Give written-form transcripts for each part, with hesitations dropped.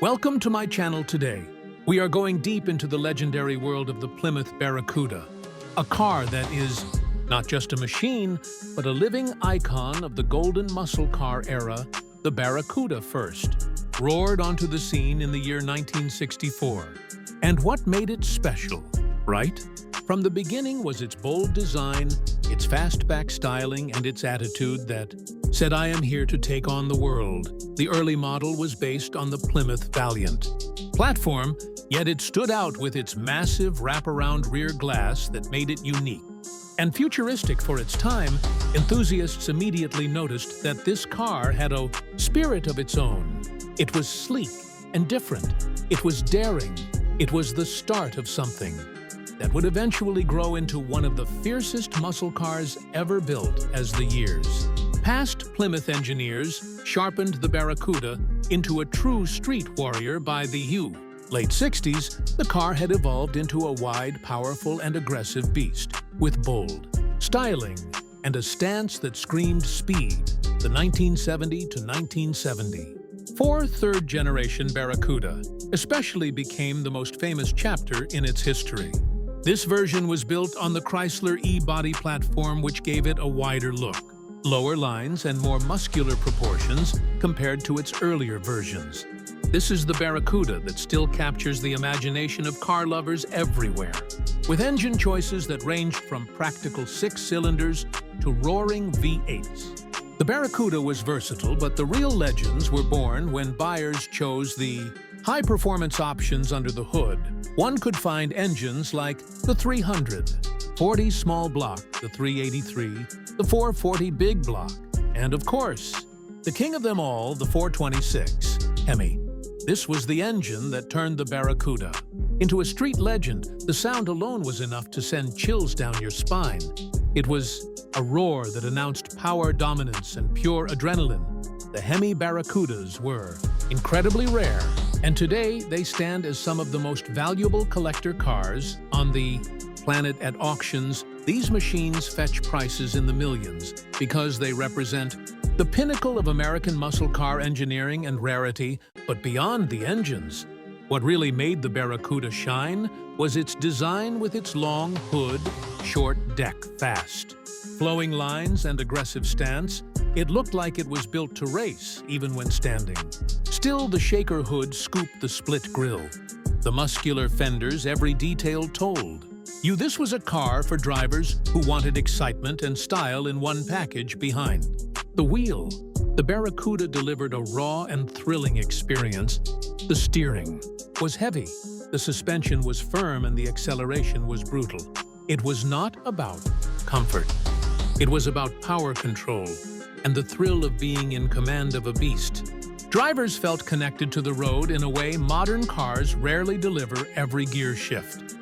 Welcome to my channel today. We are going deep into the legendary world of the Plymouth Barracuda, a car that is not just a machine, but a living icon of the golden muscle car era. The Barracuda first roared onto the scene in the year 1964. And what made it special, right? From the beginning was its bold design, its fastback styling, and its attitude that said, "I am here to take on the world." The early model was based on the Plymouth Valiant platform, yet it stood out with its massive wraparound rear glass that made it unique. And futuristic for its time, enthusiasts immediately noticed that this car had a spirit of its own. It was sleek and different. It was daring. It was the start of something that would eventually grow into one of the fiercest muscle cars ever built as the years passed. Plymouth engineers sharpened the Barracuda into a true street warrior. By the late 60s, the car had evolved into a wide, powerful, and aggressive beast with bold styling and a stance that screamed speed. The 1970 to 1970 third-generation Barracuda especially became the most famous chapter in its history. This version was built on the Chrysler E-body platform, which gave it a wider look, lower lines, and more muscular proportions compared to its earlier versions. This is the Barracuda that still captures the imagination of car lovers everywhere, with engine choices that ranged from practical 6 cylinders to roaring V8s. The Barracuda was versatile, but the real legends were born when buyers chose the high-performance options under the hood. One could find engines like the 340 small block, the 383, the 440 big block, and of course, the king of them all, the 426 Hemi. This was the engine that turned the Barracuda into a street legend. The sound alone was enough to send chills down your spine. It was a roar that announced power, dominance, and pure adrenaline. The Hemi Barracudas were incredibly rare, and today they stand as some of the most valuable collector cars on the planet. At auctions, these machines fetch prices in the millions because they represent the pinnacle of American muscle car engineering and rarity. But beyond the engines, what really made the Barracuda shine was its design, with its long hood, short deck, fast flowing lines, and aggressive stance. It looked like it was built to race, even when standing. Still, the shaker hood scooped the split grille, the muscular fenders, every detail told you this was a car for drivers who wanted excitement and style in one package. Behind the wheel, the Barracuda delivered a raw and thrilling experience. The steering was heavy, the suspension was firm, and the acceleration was brutal. It was not about comfort. It was about power control and the thrill of being in command of a beast. Drivers felt connected to the road in a way modern cars rarely deliver. Every gear shift,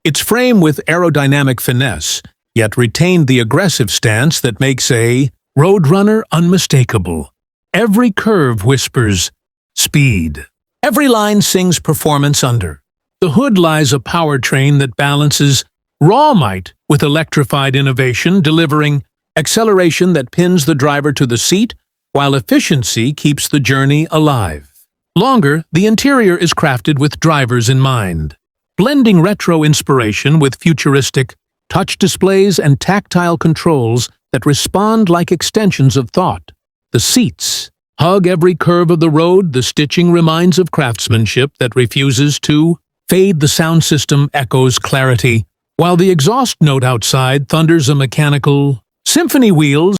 its frame with aerodynamic finesse, yet retained the aggressive stance that makes a roadrunner unmistakable. Every curve whispers speed. Every line sings performance. Under the hood lies a powertrain that balances raw might with electrified innovation, delivering acceleration that pins the driver to the seat, while efficiency keeps the journey alive. Longer, the interior is crafted with drivers in mind, blending retro inspiration with futuristic touch displays and tactile controls that respond like extensions of thought. The seats hug every curve of the road. The stitching reminds of craftsmanship that refuses to fade. The sound system echoes clarity, while the exhaust note outside thunders a mechanical symphony. Wheels